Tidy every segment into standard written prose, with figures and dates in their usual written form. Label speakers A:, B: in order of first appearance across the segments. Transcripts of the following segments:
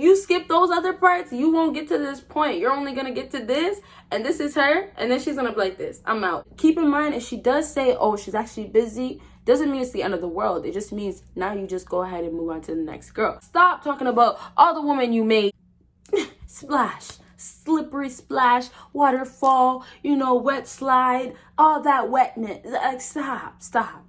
A: you skip those other parts, you won't get to this point. You're only gonna get to this, and this is her, and then she's gonna be like this, I'm out. Keep in mind, if she does say, oh, she's actually busy, doesn't mean it's the end of the world. It just means now you just go ahead and move on to the next girl. Stop talking about all the women you made. Splash, slippery splash, waterfall, you know, wet slide, all that wetness. Like, stop.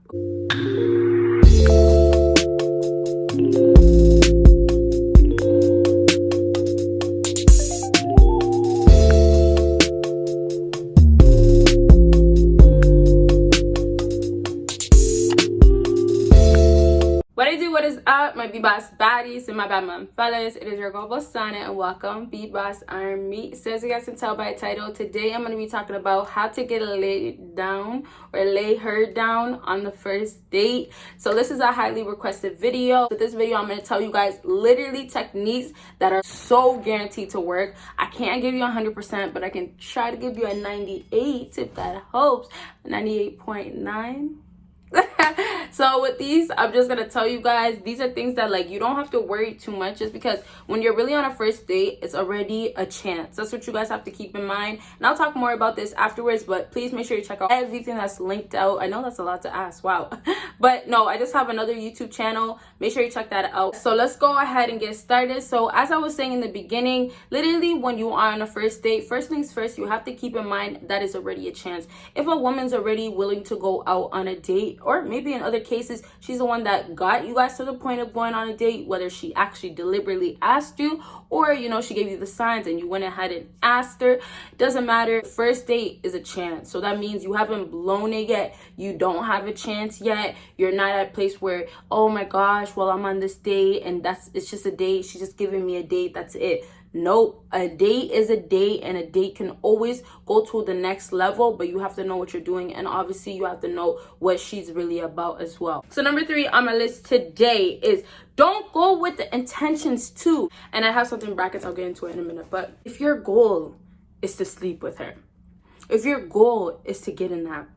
A: What is up, my BBossBaddies and my bad mom fellas? It is your girl Bosana, and welcome BBossArmy. So as you guys can tell by the title, today I'm going to be talking about how to get laid down or lay her down on the first date. So this is a highly requested video. With this video, I'm going to tell you guys literally techniques that are so guaranteed to work. I can't give you 100%, but I can try to give you a 98 if that helps. 98.9. So with these, I'm just gonna tell you guys, these are things that, like, you don't have to worry too much, just because when you're really on a first date, it's already a chance. That's what you guys have to keep in mind, and I'll talk more about this afterwards, but please make sure you check out everything that's linked out. I know that's a lot to ask, wow. But no, I just have another YouTube channel. Make sure you check that out. So let's go ahead and get started. So as I was saying in the beginning, literally when you are on a first date, first things first, you have to keep in mind that is already a chance. If a woman's already willing to go out on a date, or maybe in other cases she's the one that got you guys to the point of going on a date, whether she actually deliberately asked you, or you know, she gave you the signs and you went ahead and asked her, doesn't matter. First date is a chance, so that means you haven't blown it yet. You don't have a chance yet. You're not at a place where, oh my gosh, well, I'm on this date and it's just a date, she's just giving me a date, that's it. Nope, a date is a date, and a date can always go to the next level, but you have to know what you're doing, and obviously you have to know what she's really about as well. So number 3 on my list today is don't go with the intentions too. And I have something in brackets, I'll get into it in a minute, but if your goal is to sleep with her, if your goal is to get in that,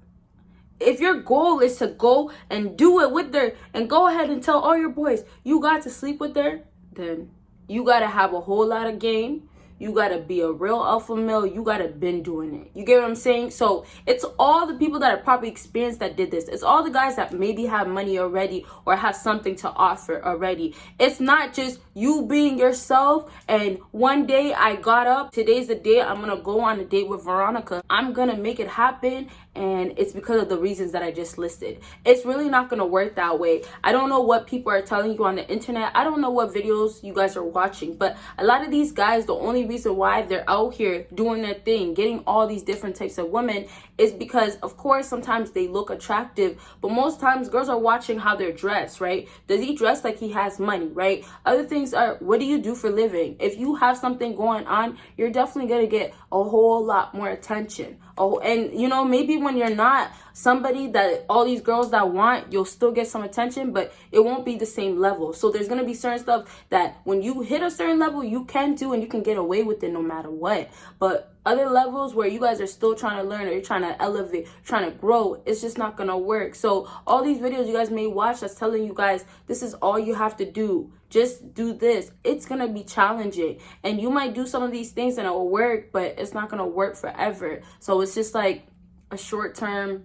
A: if your goal is to go and do it with her and go ahead and tell all your boys you got to sleep with her, then you gotta have a whole lot of game. You gotta be a real alpha male. You gotta been doing it. You get what I'm saying? So it's all the people that have probably experienced that did this. It's all the guys that maybe have money already or have something to offer already. It's not just you being yourself and one day I got up, today's the day I'm gonna go on a date with Veronica. I'm gonna make it happen, and it's because of the reasons that I just listed. It's really not gonna work that way. I don't know what people are telling you on the internet. I don't know what videos you guys are watching, but a lot of these guys, the only reason why they're out here doing their thing, getting all these different types of women, is because, of course, sometimes they look attractive, but most times girls are watching how they're dressed, right? Does he dress like he has money, right? Other things are, what do you do for a living? If you have something going on, you're definitely gonna get a whole lot more attention. Oh, and you know, maybe when you're not somebody that all these girls that want, you'll still get some attention, but it won't be the same level. So there's gonna be certain stuff that when you hit a certain level, you can do and you can get away with it no matter what. But other levels where you guys are still trying to learn, or you're trying to elevate, trying to grow, it's just not gonna work. So all these videos you guys may watch that's telling you guys this is all you have to do, just do this, it's gonna be challenging, and you might do some of these things and it will work, but it's not gonna work forever. So it's just like a short-term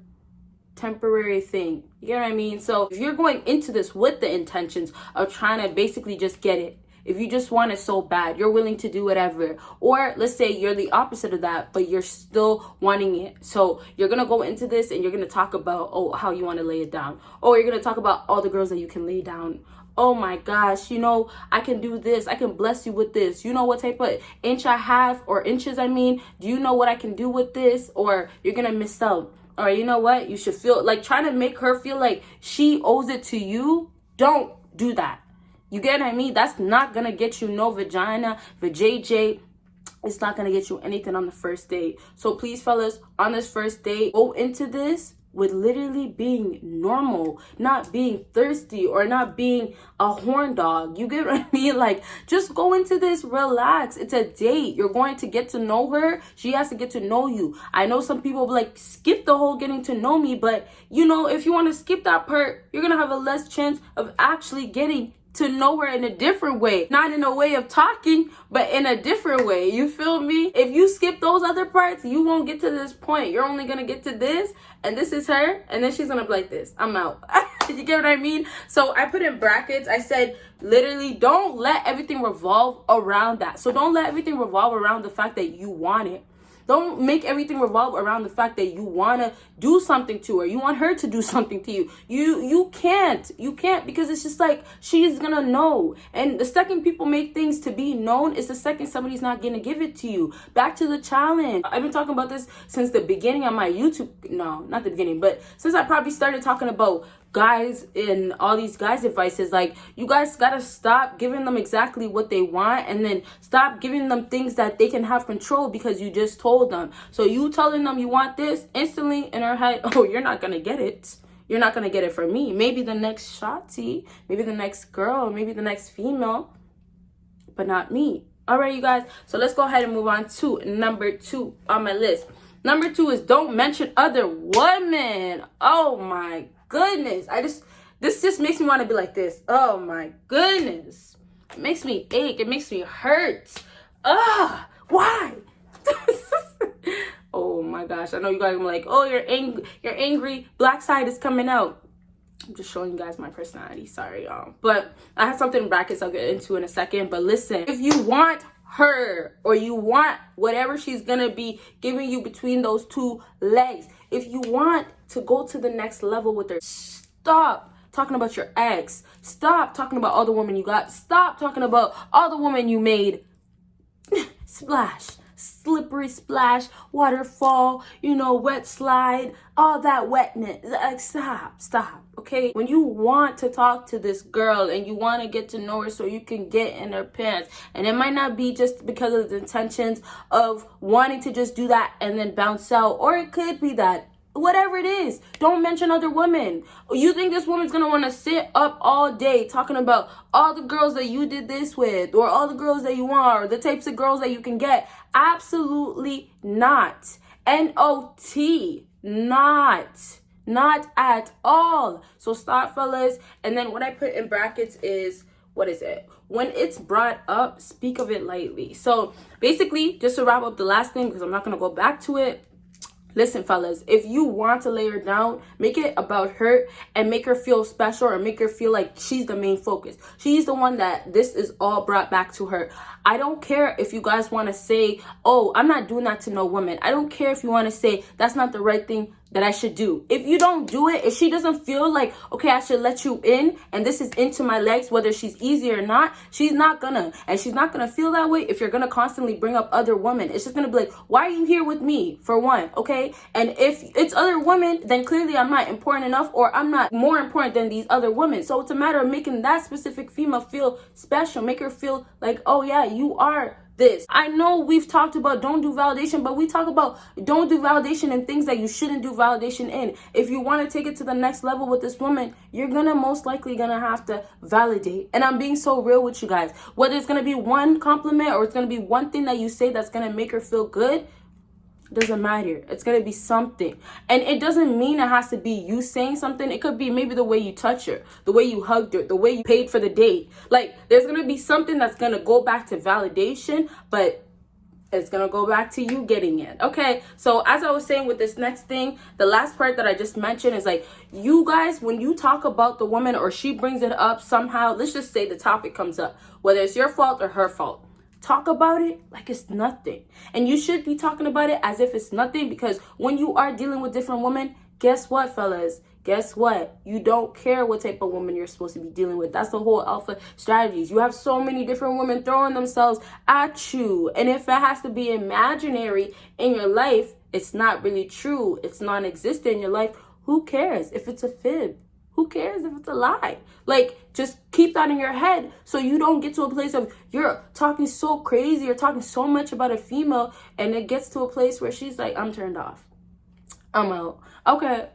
A: temporary thing, you get what I mean? So if you're going into this with the intentions of trying to basically just get it, if you just want it so bad, you're willing to do whatever, or let's say you're the opposite of that, but you're still wanting it, so you're gonna go into this and you're gonna talk about, oh, how you want to lay it down, or you're gonna talk about all the girls that you can lay down. Oh my gosh, you know, I can do this, I can bless you with this, you know what type of inch I have, or inches I mean, do you know what I can do with this? Or you're gonna miss out. Or you know what, you should feel like trying to make her feel like she owes it to you. Don't do that. You get what I mean? That's not gonna get you no vagina, vajayjay. It's not gonna get you anything on the first date. So please, fellas, on this first date, go into this with literally being normal, not being thirsty or not being a horn dog. You get what I mean? Like, just go into this, relax. It's a date. You're going to get to know her. She has to get to know you. I know some people will like, skip the whole getting to know me, but you know, if you want to skip that part, you're gonna have a less chance of actually getting to know her in a different way. Not in a way of talking, but in a different way. You feel me? If you skip those other parts, you won't get to this point. You're only gonna get to this, and this is her, and then she's gonna be like this. I'm out. You get what I mean? So I put in brackets. I said, literally, don't let everything revolve around that. So don't let everything revolve around the fact that you want it. Don't make everything revolve around the fact that you want to do something to her. You want her to do something to you. You can't because it's just like, she's going to know. And the second people make things to be known is the second somebody's not going to give it to you. Back to the challenge. I've been talking about this since the beginning of my YouTube. No, not the beginning, but since I probably started talking about guys and all these guys advices. Like, you guys gotta stop giving them exactly what they want, and then stop giving them things that they can have control because you just told them. So you telling them you want this, instantly in her head, oh, you're not gonna get it. You're not gonna get it from me. Maybe the next shotty, maybe the next girl, maybe the next female, but not me. All right, you guys, so let's go ahead and move on to number 2 on my list. Number 2 is don't mention other women. Oh my goodness. This just makes me want to be like this. Oh my goodness. It makes me ache. It makes me hurt. Why? Oh my gosh. I know you guys are like, oh, you're angry. Black side is coming out. I'm just showing you guys my personality. Sorry, y'all. But I have something in brackets I'll get into in a second. But listen, if you want her, or you want whatever she's gonna be giving you between those 2 legs, if you want to go to the next level with her, stop talking about your ex. Stop talking about all the women you got. Stop talking about all the women you made. Splash. Slippery splash, waterfall, wet slide, all that wetness. Like, stop, okay? When you want to talk to this girl and you want to get to know her so you can get in her pants, and it might not be just because of the intentions of wanting to just do that and then bounce out, or it could be that. Whatever it is, don't mention other women. You think this woman's gonna want to sit up all day talking about all the girls that you did this with, or all the girls that you want, or the types of girls that you can get? Absolutely not. N-O-T. Not at all. So stop, fellas. And then what I put in brackets is, what is it? When it's brought up, speak of it lightly. So basically, just to wrap up the last thing, because I'm not gonna go back to it. Listen, fellas, if you want to lay her down, make it about her and make her feel special, or make her feel like she's the main focus. She's the one that this is all brought back to her. I don't care if you guys want to say, oh, I'm not doing that to no woman. I don't care if you want to say that's not the right thing that I should do. If you don't do it, if she doesn't feel like, okay, I should let you in and this is into my legs, whether she's easy or not, she's not gonna. And she's not gonna feel that way if you're gonna constantly bring up other women. It's just gonna be like, why are you here with me, for one, okay? And if it's other women, then clearly I'm not important enough, or I'm not more important than these other women. So it's a matter of making that specific female feel special. Make her feel like, oh yeah, you are this. I know we've talked about don't do validation, but we talk about don't do validation in things that you shouldn't do validation in. If you want to take it to the next level with this woman, you're gonna most likely gonna have to validate. And I'm being so real with you guys. Whether it's gonna be one compliment or it's gonna be one thing that you say that's gonna make her feel good, doesn't matter. It's gonna be something. And it doesn't mean it has to be you saying something. It could be maybe the way you touch her, the way you hugged her, the way you paid for the date. Like, there's gonna be something that's gonna go back to validation, but it's gonna go back to you getting it. Okay, so as I was saying with this next thing, the last part that I just mentioned is like, you guys, when you talk about the woman or she brings it up somehow, let's just say the topic comes up, whether it's your fault or her fault, talk about it like it's nothing. And you should be talking about it as if it's nothing, because when you are dealing with different women, guess what, fellas? Guess what? You don't care what type of woman you're supposed to be dealing with. That's the whole alpha strategies. You have so many different women throwing themselves at you. And if it has to be imaginary in your life, it's not really true. It's non-existent in your life. Who cares if it's a fib? Who cares if it's a lie? Like, just keep that in your head so you don't get to a place of you're talking so crazy, you're talking so much about a female, and it gets to a place where she's like, I'm turned off. I'm out. Okay,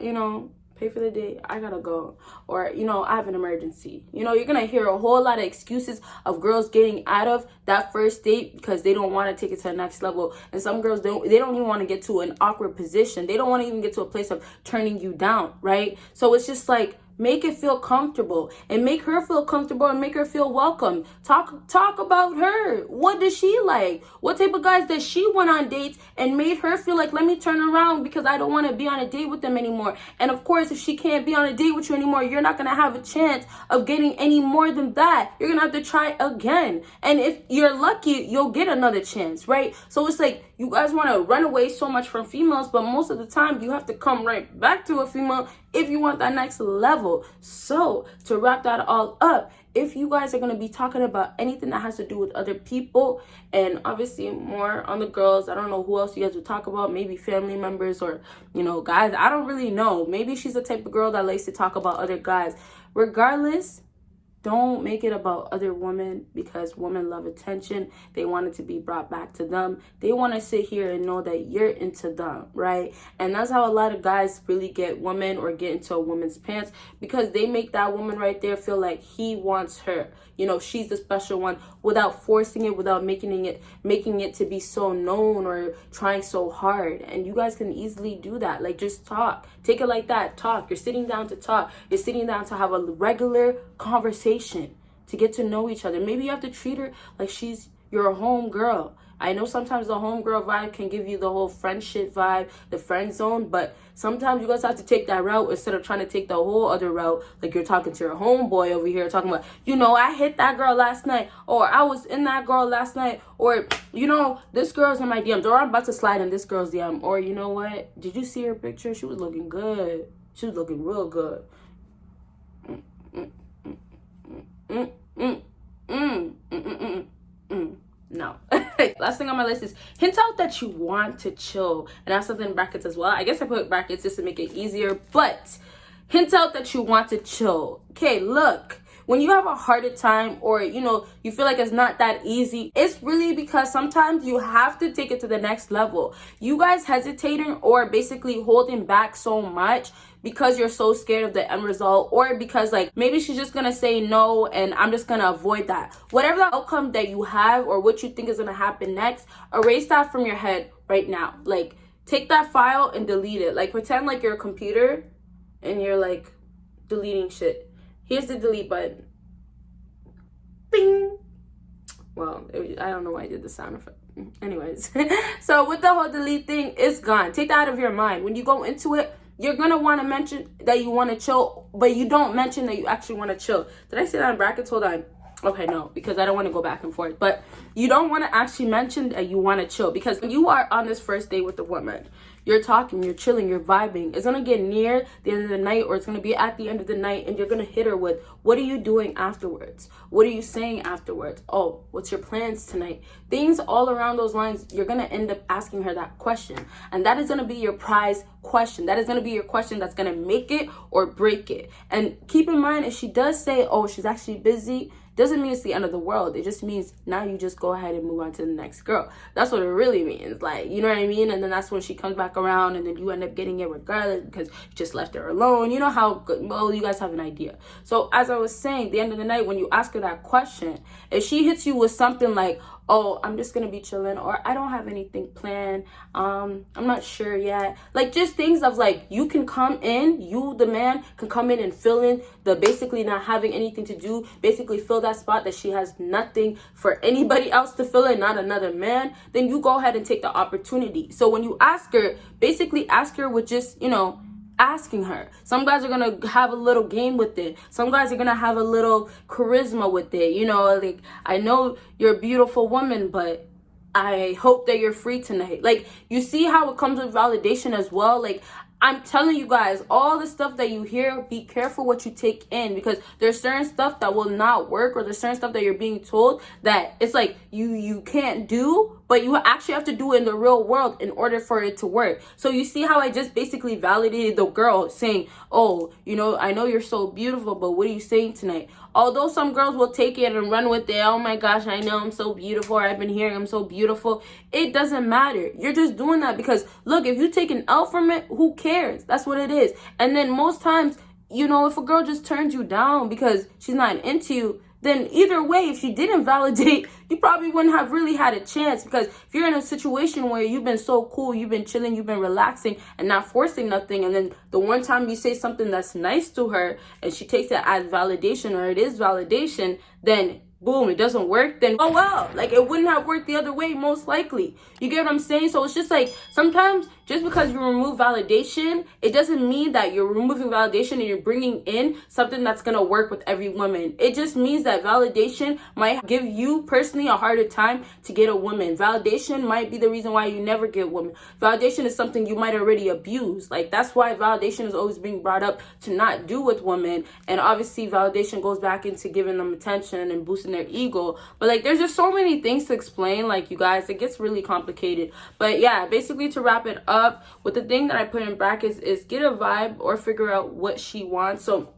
A: pay for the date, I gotta go. Or, I have an emergency. You're gonna hear a whole lot of excuses of girls getting out of that first date because they don't want to take it to the next level. And some girls don't even want to get to an awkward position. They don't want to even get to a place of turning you down, right? So it's just like, Make it feel comfortable and make her feel comfortable and make her feel welcome. Talk about her. What does she like? What type of guys does she want on dates and made her feel like, let me turn around because I don't want to be on a date with them anymore. And of course, if she can't be on a date with you anymore, you're not going to have a chance of getting any more than that. You're going to have to try again. And if you're lucky, you'll get another chance, right? So it's like you guys want to run away so much from females, but most of the time you have to come right back to a female if you want that next level. So to wrap that all up, if you guys are going to be talking about anything that has to do with other people, and obviously more on the girls, I don't know who else you guys would talk about, maybe family members or, you know, guys, I don't really know. Maybe she's the type of girl that likes to talk about other guys. Regardless, don't make it about other women, because women love attention. They want it to be brought back to them. They want to sit here and know that you're into them, right? And that's how a lot of guys really get women or get into a woman's pants, because they make that woman right there feel like he wants her. You know, she's the special one, without forcing it, without making it to be so known or trying so hard. And you guys can easily do that. Like, just talk. Take it like that. Talk. You're sitting down to talk. You're sitting down to have a regular conversation, to get to know each other. Maybe you have to treat her like she's your home girl. I know sometimes the homegirl vibe can give you the whole friendship vibe, the friend zone, but sometimes you guys have to take that route instead of trying to take the whole other route. Like, you're talking to your homeboy over here, talking about, you know, I hit that girl last night, or I was in that girl last night, or, you know, this girl's in my DMs, or I'm about to slide in this girl's DM, or, you know what, did you see her picture? She was looking good. She was looking real good. No. Last thing on my list is hint out that you want to chill. And I have something in brackets as well. I guess I put brackets just to make it easier, but hint out that you want to chill. Okay, look, when you have a harder time, or, you know, you feel like it's not that easy, it's really because sometimes you have to take it to the next level. You guys hesitating or basically holding back so much because you're so scared of the end result, or because, like, maybe she's just gonna say no and I'm just gonna avoid that. Whatever the outcome that you have or what you think is gonna happen next, erase that from your head right now. Like, take that file and delete it. Like, pretend like you're a computer and you're like deleting shit. Here's the delete button. Bing. Well, I don't know why I did the sound effect. Anyways, so with the whole delete thing, it's gone. Take that out of your mind. When you go into it, you're going to want to mention that you want to chill, but you don't mention that you actually want to chill. Did I say that in brackets? Hold on. Okay, no, because I don't want to go back and forth. But you don't want to actually mention that you want to chill, because when you are on this first date with a woman, you're talking, you're chilling, you're vibing. It's going to get near the end of the night, or it's going to be at the end of the night, and you're going to hit her with, what are you doing afterwards? What are you saying afterwards? Oh, what's your plans tonight? Things all around those lines, you're going to end up asking her that question. And that is going to be your prize question. That is going to be your question that's going to make it or break it. And keep in mind, if she does say, oh, she's actually busy, doesn't mean it's the end of the world. It just means now you just go ahead and move on to the next girl. That's what it really means. Like, you know what I mean? And then that's when she comes back around, and then you end up getting it regardless because you just left her alone. You know how good, well, you guys have an idea. So as I was saying, the end of the night, when you ask her that question, if she hits you with something like, oh, I'm just gonna be chilling, or I don't have anything planned, I'm not sure yet, like, just things of, like, you can come in, you the man can come in and fill in the basically not having anything to do, basically fill that spot that she has nothing for anybody else to fill in, not another man. Then you go ahead and take the opportunity. So when you ask her, basically ask her with just, you know, asking her. Some guys are gonna have a little game with it. Some guys are gonna have a little charisma with it. You know, like, I know you're a beautiful woman, but I hope that you're free tonight. Like, you see how it comes with validation as well. Like, I'm telling you guys, all the stuff that you hear, be careful what you take in, because there's certain stuff that will not work, or there's certain stuff that you're being told that it's like you can't do, but you actually have to do it in the real world in order for it to work. So you see how I just basically validated the girl saying, oh, you know, I know you're so beautiful, but what are you saying tonight? Although some girls will take it and run with it, oh my gosh, I know I'm so beautiful, or I've been hearing I'm so beautiful. It doesn't matter. You're just doing that because, look, if you take an L from it, who cares? That's what it is. And then most times, you know, if a girl just turns you down because she's not into you, then either way, if she didn't validate, you probably wouldn't have really had a chance. Because if you're in a situation where you've been so cool, you've been chilling, you've been relaxing and not forcing nothing, and then the one time you say something that's nice to her and she takes it as validation, or it is validation, then boom, it doesn't work, then oh well, like it wouldn't have worked the other way most likely. You get what I'm saying? So it's just like, sometimes just because you remove validation, it doesn't mean that you're removing validation and you're bringing in something that's gonna work with every woman. It just means that validation might give you personally a harder time to get a woman. Validation might be the reason why you never get women. Validation is something you might already abuse. Like, that's why validation is always being brought up to not do with women. And obviously validation goes back into giving them attention and boosting their ego. But like, there's just so many things to explain, like, you guys, it gets really complicated. But yeah, basically to wrap it up, with the thing that I put in brackets is get a vibe or figure out what she wants. So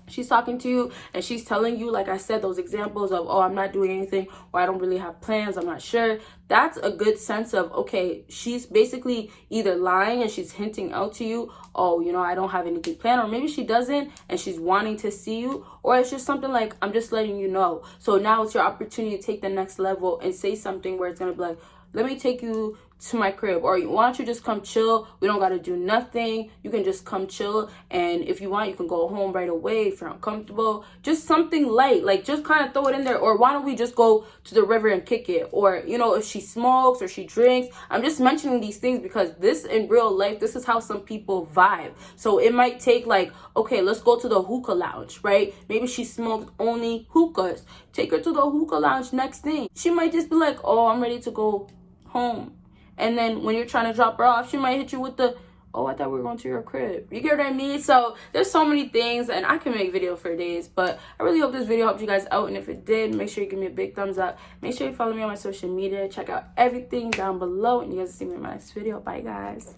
A: she's talking to you and she's telling you, like I said, those examples of, oh, I'm not doing anything, or I don't really have plans, I'm not sure. That's a good sense of, okay, she's basically either lying and she's hinting out to you, oh, you know, I don't have anything planned, or maybe she doesn't and she's wanting to see you, or it's just something like, I'm just letting you know. So now it's your opportunity to take the next level and say something where it's gonna be like, let me take you to my crib, or why don't you just come chill? We don't got to do nothing. You can just come chill, and if you want, you can go home right away if you're uncomfortable. Just something light, like just kind of throw it in there. Or why don't we just go to the river and kick it? Or, you know, if she smokes or she drinks. I'm just mentioning these things because this in real life, this is how some people vibe. So it might take like, okay, let's go to the hookah lounge, right? Maybe she smoked only hookahs. Take her to the hookah lounge. Next thing, she might just be like, oh, I'm ready to go home. And then when you're trying to drop her off, she might hit you with the, oh, I thought we were going to your crib. You get what I mean? So there's so many things, and I can make video for days, but I really hope this video helped you guys out. And if it did, make sure you give me a big thumbs up. Make sure you follow me on my social media. Check out everything down below, and you guys will see me in my next video. Bye, guys.